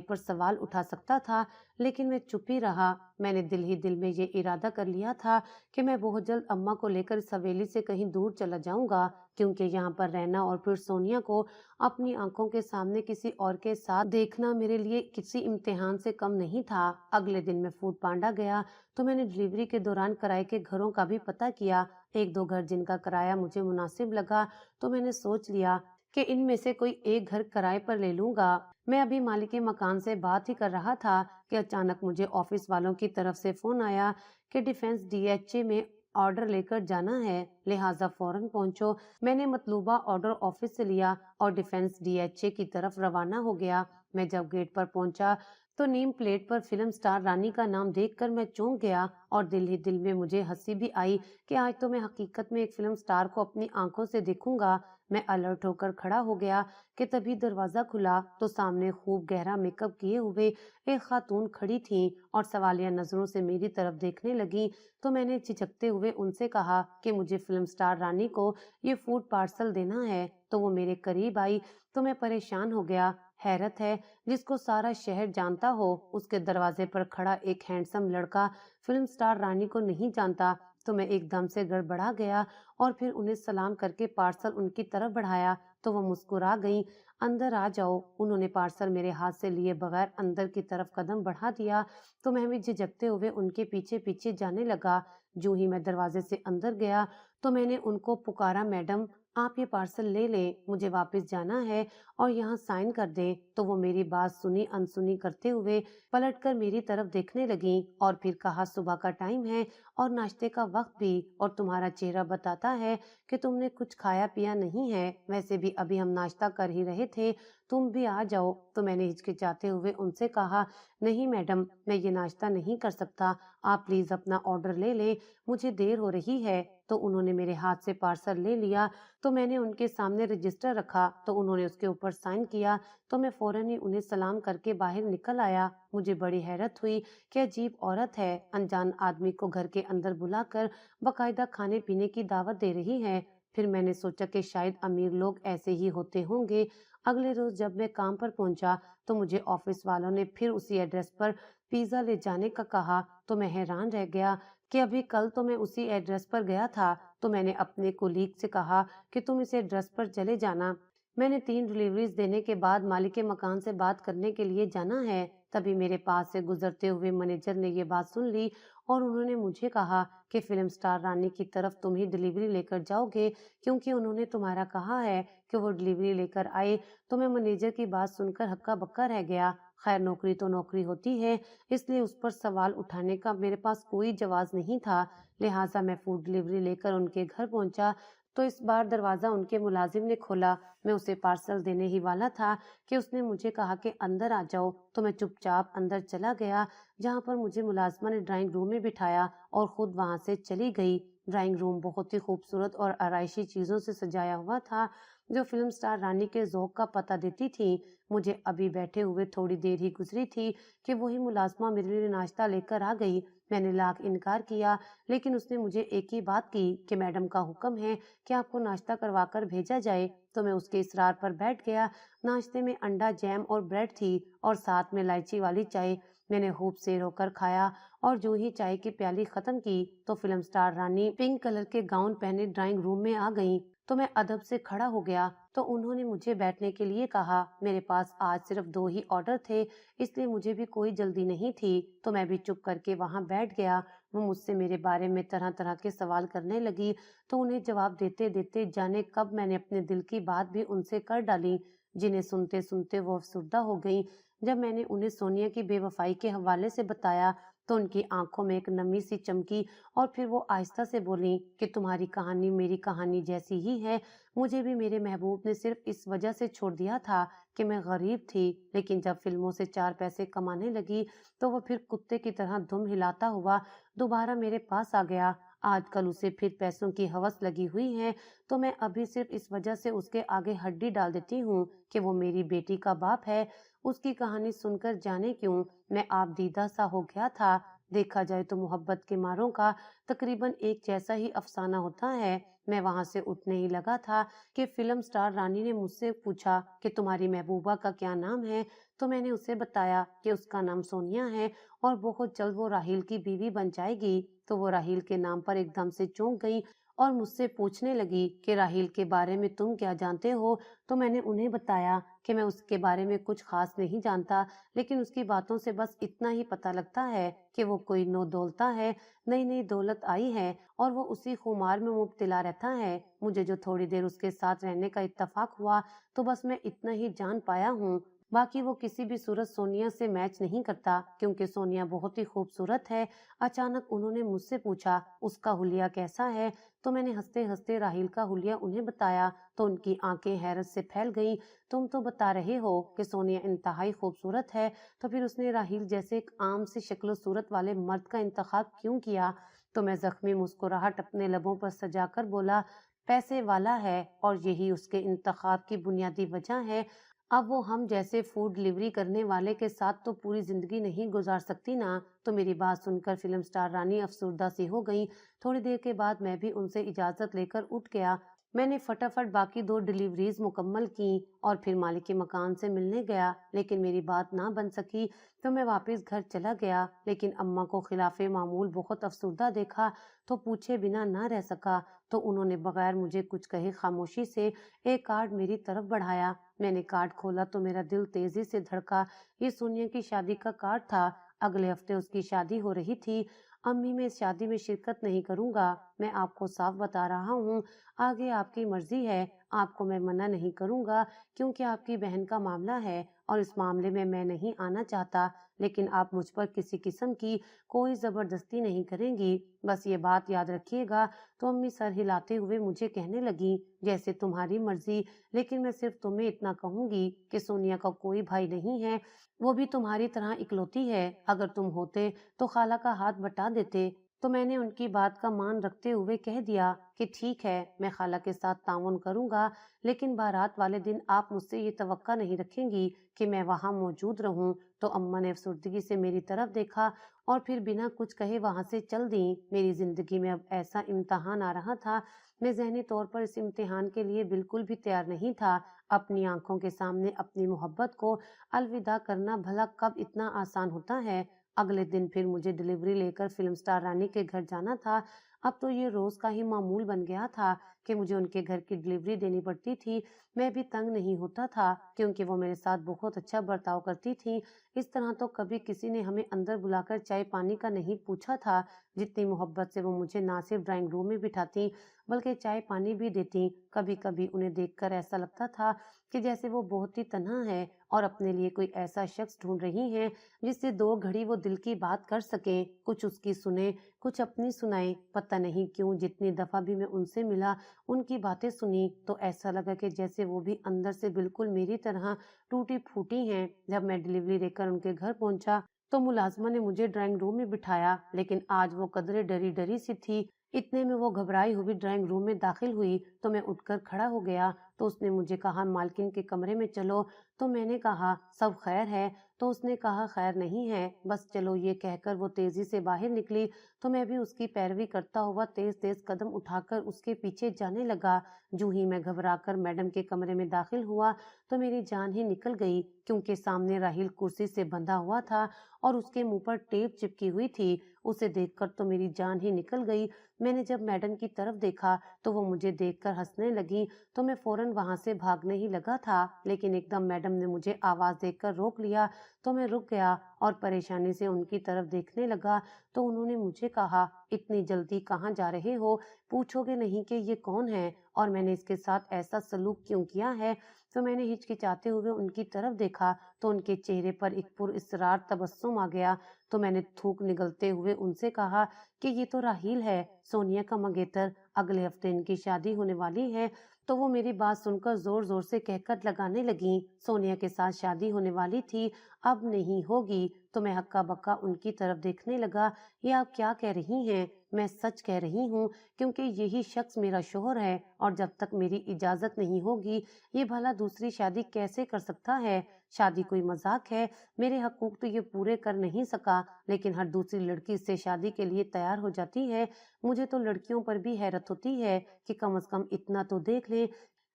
पर सवाल उठा सकता था, लेकिन मैं चुप ही रहा। मैंने दिल ही दिल में ये इरादा कर लिया था कि मैं बहुत जल्द अम्मा को लेकर इस हवेली से कहीं दूर चला जाऊंगा, क्योंकि यहाँ पर रहना और फिर सोनिया को अपनी आंखों के सामने किसी और के साथ देखना मेरे लिए किसी इम्तिहान से कम नहीं था। अगले दिन मैं फूड पांडा गया तो मैंने डिलीवरी के दौरान किराए के घरों का भी पता किया। एक दो घर जिनका किराया मुझे मुनासिब लगा तो मैंने सोच लिया कि इनमें से कोई एक घर किराए पर ले लूंगा। मैं अभी मालिक मकान से बात ही कर रहा था कि अचानक मुझे ऑफिस वालों की तरफ से फोन आया कि डिफेंस डीएचए में ऑर्डर लेकर जाना है, लिहाजा फौरन पहुंचो। मैंने मतलूबा ऑर्डर ऑफिस से लिया और डिफेंस डीएचए की तरफ रवाना हो गया। मैं जब गेट पर पहुंचा तो नेम प्लेट पर फिल्म स्टार रानी का नाम देखकर मैं चौंक गया और दिल ही दिल में मुझे हंसी भी आई कि आज तो मैं हकीकत में एक फिल्म स्टार को अपनी आंखों से देखूंगा। मैं अलर्ट होकर खड़ा हो गया कि तभी दरवाजा खुला तो सामने खूब गहरा मेकअप किए हुए एक खातून खड़ी थी और सवालिया नजरों से मेरी तरफ देखने लगी। तो मैंने झिझकते हुए उनसे कहा कि मुझे फिल्म स्टार रानी को ये फूड पार्सल देना है। तो वो मेरे करीब आई तो मैं परेशान हो गया। हैरत है, जिसको सारा शहर जानता हो उसके दरवाजे पर खड़ा एक हैंडसम लड़का फिल्म स्टार रानी को नहीं जानता। तो मैं एकदम से गड़बड़ा गया और फिर उन्हें सलाम करके पार्सल उनकी तरफ बढ़ाया तो वो मुस्कुरा गईं। अंदर आ जाओ। उन्होंने पार्सल मेरे हाथ से लिए बगैर अंदर की तरफ कदम बढ़ा दिया तो मैं भी झिझकते हुए उनके पीछे पीछे जाने लगा। जो ही मैं दरवाजे से अंदर गया तो मैंने उनको पुकारा, मैडम आप ये पार्सल ले लें, मुझे वापस जाना है और यहाँ साइन कर दें। तो वो मेरी बात सुनी अनसुनी करते हुए पलटकर मेरी तरफ देखने लगी और फिर कहा, सुबह का टाइम है और नाश्ते का वक्त भी, और तुम्हारा चेहरा बताता है कि तुमने कुछ खाया पिया नहीं है। वैसे भी अभी हम नाश्ता कर ही रहे थे, तुम भी आ जाओ। तो मैंने हिचकिचाते हुए उनसे कहा, नहीं मैडम, मैं ये नाश्ता नहीं कर सकता, आप प्लीज अपना ऑर्डर ले लें, मुझे देर हो रही है। तो उन्होंने मेरे हाथ से पार्सल ले लिया तो मैंने उनके सामने रजिस्टर रखा तो उन्होंने उसके ऊपर साइन किया तो मैं फौरन ही उन्हें सलाम करके बाहर निकल आया। मुझे बड़ी हैरत हुई कि अजीब औरत है, अनजान आदमी को घर के अंदर बुलाकर बाकायदा खाने पीने की दावत दे रही है। फिर मैंने सोचा कि शायद अमीर लोग ऐसे ही होते होंगे। अगले रोज जब मैं काम पर पहुंचा तो मुझे ऑफिस वालों ने फिर उसी एड्रेस पर पिज्जा ले जाने का कहा तो मैं हैरान रह गया कि अभी कल तो मैं उसी एड्रेस पर गया था। तो मैंने अपने कोलीग से कहा कि तुम इस एड्रेस पर चले जाना, मैंने 3 डिलीवरीज देने के बाद मालिक के मकान से बात करने के लिए जाना है। तभी मेरे पास से गुजरते हुए मैनेजर ने ये बात सुन ली और उन्होंने मुझे कहा कि फिल्म स्टार रानी की तरफ तुम ही डिलीवरी लेकर जाओगे, क्योंकि उन्होंने तुम्हारा कहा है कि वो डिलीवरी लेकर आए। तो मैं मैनेजर की बात सुनकर हक्का बक्का रह गया। खैर, नौकरी तो नौकरी होती है, इसलिए उस पर सवाल उठाने का मेरे पास कोई जवाब नहीं था। लिहाजा मैं फूड डिलीवरी लेकर उनके घर पहुंचा तो इस बार दरवाजा उनके मुलाजिम ने खोला। मैं उसे पार्सल देने ही वाला था कि उसने मुझे कहा कि अंदर आ जाओ। तो मैं चुपचाप अंदर चला गया, जहां पर मुझे मुलाजमा ने ड्राइंग रूम में बिठाया और खुद वहां से चली गई। ड्राइंग रूम बहुत ही खूबसूरत और आराइशी चीजों से सजाया हुआ था, जो फिल्म स्टार रानी के ज़ौक़ का पता देती थी। मुझे अभी बैठे हुए थोड़ी देर ही गुजरी थी कि वही मुलाजमा मेरे लिए नाश्ता लेकर आ गई। मैंने लाख इनकार किया, लेकिन उसने मुझे एक ही बात की कि मैडम का हुक्म है कि आपको नाश्ता करवा कर भेजा जाए। तो मैं उसके इसरार पर बैठ गया। नाश्ते में अंडा, जैम और ब्रेड थी और साथ में इलायची वाली चाय। मैंने खूब सेर होकर खाया और जो ही चाय की प्याली खत्म की तो फिल्म स्टार रानी पिंक कलर के गाउन पहने ड्राइंग रूम में आ गई। तो मैं अदब से खड़ा हो गया तो उन्होंने मुझे बैठने के लिए कहा। मेरे पास आज सिर्फ 2 ही ऑर्डर थे, इसलिए मुझे भी कोई जल्दी नहीं थी। तो मैं भी चुप करके वहां बैठ गया। वो मुझसे मेरे बारे में तरह तरह के सवाल करने लगी, तो उन्हें जवाब देते देते जाने कब मैंने अपने दिल की बात भी उनसे कर डाली, जिन्हें सुनते सुनते वो अफसुर्दा हो गई। जब मैंने उन्हें सोनिया की बेवफाई के हवाले से बताया तो उनकी आंखों में एक नमी सी चमकी और फिर वो आहिस्ता से बोली कि तुम्हारी कहानी मेरी कहानी जैसी ही है। मुझे भी मेरे महबूब ने सिर्फ इस वजह से छोड़ दिया था कि मैं गरीब थी, लेकिन जब फिल्मों से 4 पैसे कमाने लगी तो वो फिर कुत्ते की तरह दुम हिलाता हुआ दोबारा मेरे पास आ गया। आजकल उसे फिर पैसों की हवस लगी हुई है, तो मैं अभी सिर्फ इस वजह से उसके आगे हड्डी डाल देती हूँ कि वो मेरी बेटी का बाप है। उसकी कहानी सुनकर जाने क्यों मैं आप दीदा सा हो गया था। देखा जाए तो मोहब्बत के मारों का तकरीबन एक जैसा ही अफसाना होता है। मैं वहां से उठने ही लगा था कि फिल्म स्टार रानी ने मुझसे पूछा कि तुम्हारी महबूबा का क्या नाम है, तो मैंने उसे बताया कि उसका नाम सोनिया है और बहुत जल्द वो राहिल की बीवी बन जाएगी। तो वो राहिल के नाम पर एकदम से चौंक गई और मुझसे पूछने लगी कि राहिल के बारे में तुम क्या जानते हो। तो मैंने उन्हें बताया कि मैं उसके बारे में कुछ खास नहीं जानता, लेकिन उसकी बातों से बस इतना ही पता लगता है कि वो कोई नो दौलता है, नई नई दौलत आई है और वो उसी खुमार में मुब्तला रहता है। मुझे जो थोड़ी देर उसके साथ रहने का इत्तेफाक हुआ तो बस मैं इतना ही जान पाया हूँ। बाकी वो किसी भी सूरत सोनिया से मैच नहीं करता, क्योंकि सोनिया बहुत ही खूबसूरत है। अचानक उन्होंने मुझसे पूछा उसका हुलिया कैसा है, तो मैंने हंसते हंसते राहिल का हुलिया उन्हें बताया तो उनकी आंखें हैरत से फैल गईं। तुम तो बता रहे हो कि सोनिया इंतहाई खूबसूरत है, तो फिर उसने राहिल जैसे एक आम सी शक्ल सूरत वाले मर्द का इंतखाब क्यों किया? तो मैं जख्मी मुस्कुराहट अपने लबों पर सजाकर बोला, पैसे वाला है और यही उसके इंतखाब की बुनियादी वजह है। अब वो हम जैसे फूड डिलीवरी करने वाले के साथ तो पूरी जिंदगी नहीं गुजार सकती ना। तो मेरी बात सुनकर फिल्म स्टार रानी अफसुर्दा सी हो गई। थोड़ी देर के बाद मैं भी उनसे इजाजत लेकर उठ गया। मैंने फटाफट बाकी 2 डिलीवरीज मुकम्मल की और फिर मालिक के मकान से मिलने गया, लेकिन मेरी बात ना बन सकी। तो मैं वापस घर चला गया, लेकिन अम्मा को खिलाफे मामूल बहुत अफसुर्दा देखा तो पूछे बिना ना रह सका। तो उन्होंने बगैर मुझे कुछ कहे खामोशी से एक कार्ड मेरी तरफ बढ़ाया। मैंने कार्ड खोला तो मेरा दिल तेजी से धड़का। ये सोनिया की शादी का कार्ड था। अगले हफ्ते उसकी शादी हो रही थी। अम्मी, मैं इस शादी में शिरकत नहीं करूंगा। मैं आपको साफ बता रहा हूँ, आगे आपकी मर्जी है। आपको मैं मना नहीं करूंगा, क्योंकि आपकी बहन का मामला है और इस मामले में मैं नहीं आना चाहता, लेकिन आप मुझ पर किसी किस्म की कोई जबरदस्ती नहीं करेंगी। बस ये बात याद रखिएगा। तो अम्मी सर हिलाते हुए मुझे कहने लगी, जैसे तुम्हारी मर्जी, लेकिन मैं सिर्फ तुम्हें इतना कहूंगी कि सोनिया का कोई भाई नहीं है। वो भी तुम्हारी तरह इकलौती है। अगर तुम होते तो खाला का हाथ बटा देते। तो मैंने उनकी बात का मान रखते हुए कह दिया कि ठीक है, मैं खाला के साथ ताउन करूंगा, लेकिन बारात वाले दिन आप मुझसे ये तवक्का नहीं रखेंगी कि मैं वहां मौजूद रहूं। तो अम्मा ने अफसुर्दगी से मेरी तरफ देखा और फिर बिना कुछ कहे वहां से चल दी। मेरी जिंदगी में अब ऐसा इम्तिहान आ रहा था। मैं ज़हनी तौर पर इस इम्तिहान के लिए बिल्कुल भी तैयार नहीं था। अपनी आंखों के सामने अपनी मोहब्बत को अलविदा करना भला कब इतना आसान होता है। अगले दिन फिर मुझे डिलीवरी लेकर फिल्म स्टार रानी के घर जाना था। अब तो ये रोज का ही मामूल बन गया था कि मुझे उनके घर की डिलीवरी देनी पड़ती थी। मैं भी तंग नहीं होता था, क्योंकि वो मेरे साथ बहुत अच्छा बर्ताव करती थी। इस तरह तो कभी किसी ने हमें अंदर बुलाकर चाय पानी का नहीं पूछा था। जितनी मोहब्बत से वो मुझे ना सिर्फ ड्राइंग रूम में बिठाती, बल्कि चाय पानी भी देती। कभी कभी उन्हें देखकर ऐसा लगता था कि जैसे वो बहुत ही तन्हा है और अपने लिए कोई ऐसा शख्स ढूंढ रही हैं जिससे 2 घड़ी वो दिल की बात कर सके, कुछ उसकी सुने, कुछ अपनी सुनाए। पता नहीं क्यों जितनी दफा भी मैं उनसे मिला, उनकी बातें सुनी, तो ऐसा लगा कि जैसे वो भी अंदर से बिल्कुल मेरी तरह टूटी फूटी हैं। जब मैं डिलीवरी लेकर उनके घर पहुंचा तो मुलाजमा ने मुझे ड्राइंग रूम में बिठाया, लेकिन आज वो कदरे डरी डरी सी थी। इतने में वो घबराई हुई ड्राइंग रूम में दाखिल हुई तो मैं उठकर खड़ा हो गया। तो उसने मुझे कहा, मालकिन के कमरे में चलो। तो मैंने कहा, सब खैर है? तो उसने कहा, खैर नहीं है, बस चलो। ये कहकर वो तेजी से बाहर निकली तो मैं भी उसकी पैरवी करता हुआ तेज तेज कदम उठाकर उसके पीछे जाने लगा। जूं ही मैं घबराकर मैडम के कमरे में दाखिल हुआ तो मेरी जान ही निकल गई, क्योंकि सामने राहिल कुर्सी से बंधा हुआ था और उसके मुंह पर टेप चिपकी हुई थी। उसे देखकर तो मेरी जान ही निकल गई। मैंने जब मैडम की तरफ देखा तो वो मुझे देखकर हंसने लगी, तो मैं फौरन वहां से भागने ही लगा था, लेकिन एकदम मैडम ने मुझे आवाज देकर रोक लिया। تو मैं रुक गया और परेशानी से उनकी तरफ देखने लगा। तो उन्होंने मुझे कहा, इतनी जल्दी कहाँ जा रहे हो? पूछोगे नहीं कि ये कौन है और मैंने इसके साथ ऐसा सलूक क्यों किया है? तो मैंने हिचकिचाते हुए उनकी तरफ देखा तो उनके चेहरे पर एक पुरस्रार तबस्सुम आ गया। तो मैंने थूक निगलते हुए उनसे कहा कि ये तो राहील है, सोनिया का मंगेतर। अगले हफ्ते इनकी शादी होने वाली है। तो वो मेरी बात सुनकर जोर जोर से कहकर लगाने लगी, सोनिया के साथ शादी होने वाली थी, अब नहीं होगी। तो मैं हक्का बक्का उनकी तरफ देखने लगा, ये आप क्या कह रही हैं? मैं सच कह रही हूँ, क्योंकि यही शख्स मेरा शोहर है और जब तक मेरी इजाजत नहीं होगी ये भला दूसरी शादी कैसे कर सकता है? शादी कोई मजाक है? मेरे हकूक तो ये पूरे कर नहीं सका, लेकिन हर दूसरी लड़की इससे शादी के लिए तैयार हो जाती है। मुझे तो लड़कियों पर भी हैरत होती है कि कम से कम इतना तो देख ले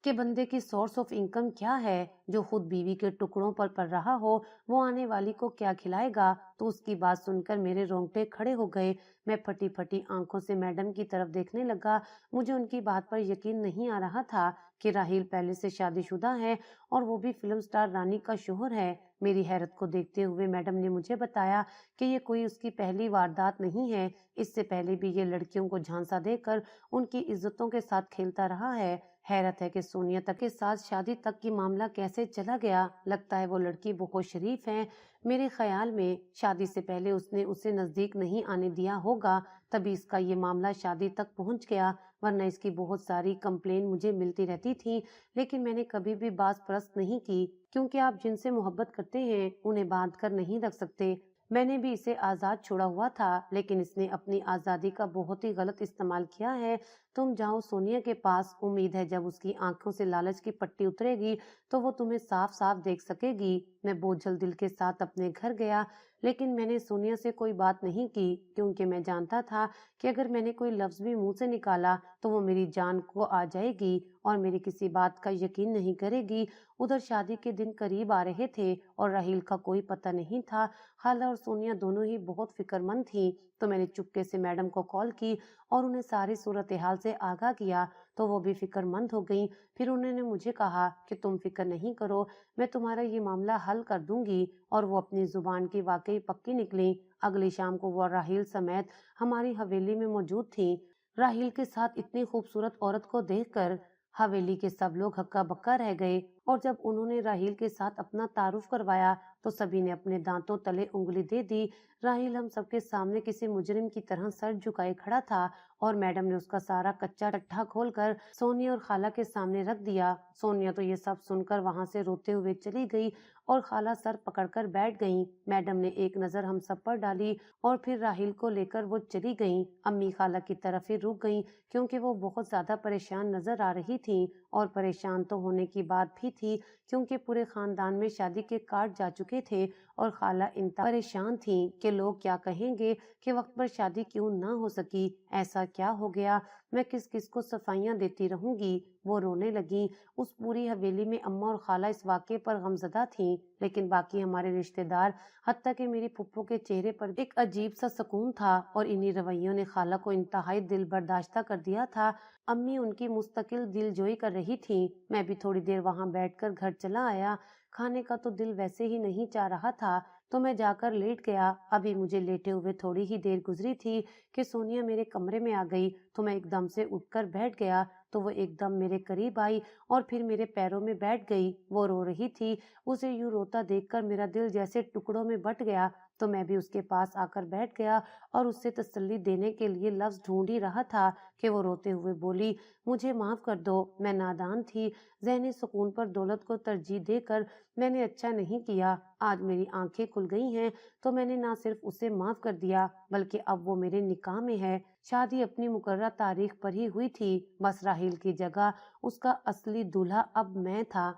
कि बंदे की सोर्स ऑफ इनकम क्या है। जो खुद बीवी के टुकड़ों पर पल रहा हो वो आने वाली को क्या खिलाएगा? तो उसकी बात सुनकर मेरे रोंगटे खड़े हो गए। मैं फटी फटी आंखों से मैडम की तरफ देखने लगा। मुझे उनकी बात पर यकीन नहीं आ रहा था कि राहील पहले से शादीशुदा है और वो भी फिल्म स्टार रानी का शोहर है। मेरी हैरत को देखते हुए मैडम ने मुझे बताया कि ये कोई उसकी पहली वारदात नहीं है, इससे पहले भी ये लड़कियों को झांसा देकर उनकी इज्जतों के साथ खेलता रहा है। हैरत है कि सोनिया तक के साथ शादी तक की मामला कैसे चला गया। लगता है वो लड़की बहुत शरीफ है। मेरे ख्याल में शादी से पहले उसने उसे नजदीक नहीं आने दिया होगा, तभी इसका ये मामला शादी तक पहुंच गया, वरना इसकी बहुत सारी कंप्लेन मुझे मिलती रहती थी। लेकिन मैंने कभी भी बात परस्त नहीं की, क्योंकि आप जिनसे मोहब्बत करते हैं उन्हें बांध कर नहीं रख सकते। मैंने भी इसे आजाद छोड़ा हुआ था, लेकिन इसने अपनी आजादी का बहुत ही गलत इस्तेमाल किया है। तुम जाओ सोनिया के पास, उम्मीद है जब उसकी आंखों से लालच की पट्टी उतरेगी तो वो तुम्हें साफ साफ देख सकेगी। मैं बोझल दिल के साथ अपने घर गया, लेकिन मैंने सोनिया से कोई बात नहीं की, क्योंकि मैं जानता था कि अगर मैंने कोई लफ्ज भी मुंह से निकाला तो वो मेरी जान को आ जाएगी और मेरी किसी बात का यकीन नहीं करेगी। उधर शादी के दिन करीब आ रहे थे और राहील का कोई पता नहीं था। खाला और सोनिया दोनों ही बहुत फिक्रमंद थी। तो मैंने चुपके से मैडम को कॉल की और उन्हें सारी सूरत हाल से आगाह किया, तो वो भी फिक्रमंद हो गई। फिर उन्होंने मुझे कहा कि तुम फिक्र नहीं करो, मैं तुम्हारा ये मामला हल कर दूंगी। और वो अपनी जुबान की वाकई पक्की निकली। अगली शाम को वो राहील समेत हमारी हवेली में मौजूद थी। राहील के साथ इतनी खूबसूरत औरत को देखकर हवेली के सब लोग हक्का बक्का रह गए और जब उन्होंने राहील के साथ अपना तारुफ करवाया तो सभी ने अपने दांतों तले उंगली दे दी। राहील हम सबके सामने किसी मुजरिम की तरह सर झुकाए खड़ा था और मैडम ने उसका सारा कच्चा टट्ठा खोलकर सोनिया और खाला के सामने रख दिया। सोनिया तो ये सब सुनकर वहां से रोते हुए चली गई और खाला सर पकड़कर बैठ गईं। मैडम ने एक नजर हम सब पर डाली और फिर राहील को लेकर वो चली गईं। अम्मी खाला की तरफ ही रुक गईं, क्योंकि वो बहुत ज्यादा परेशान नजर आ रही थी। और परेशान तो होने की बात भी थी, क्योंकि पूरे खानदान में शादी के कार्ड जा चुके थे और खाला इंतहा परेशान थी कि लोग क्या कहेंगे कि वक्त पर शादी क्यों ना हो सकी, ऐसा क्या हो गया, मैं किस किस को सफाइयां देती रहूंगी। वो रोने लगी। उस पूरी हवेली में अम्मा और खाला इस वाक़े पर गमज़दा थीं, लेकिन बाकी हमारे रिश्तेदार, हत्ता कि मेरी फुप्पो के चेहरे पर एक अजीब सा सुकून था और इन्हीं रवैयों ने खाला को इंतहाई दिल बर्दाश्ता कर दिया था। अम्मी उनकी मुस्तकिल दिलजोई कर रही थी। मैं भी थोड़ी देर वहां बैठकर घर चला आया। खाने का तो दिल वैसे ही नहीं चाह रहा था, तो मैं जाकर लेट गया। अभी मुझे लेटे हुए थोड़ी ही देर गुजरी थी कि सोनिया मेरे कमरे में आ गई, तो मैं एकदम से उठकर बैठ गया। तो वो एकदम मेरे करीब आई और फिर मेरे पैरों में बैठ गई। वो रो रही थी। उसे यूं रोता देखकर मेरा दिल जैसे टुकड़ों में बट गया। तो मैं भी उसके पास आकर बैठ गया और उससे तसल्ली देने के लिए लफ्ज ढूंढ ही रहा था कि वो रोते हुए बोली, मुझे माफ कर दो, मैं नादान थी। ज़हनी सुकून पर दौलत को तरजीह देकर मैंने अच्छा नहीं किया। आज मेरी आंखें खुल गई हैं, तो मैंने ना सिर्फ उसे माफ कर दिया, बल्कि अब वो मेरे निकाह में है। शादी अपनी मुकर्रर तारीख पर ही हुई थी, बस राहील की जगह उसका असली दूल्हा अब मैं था।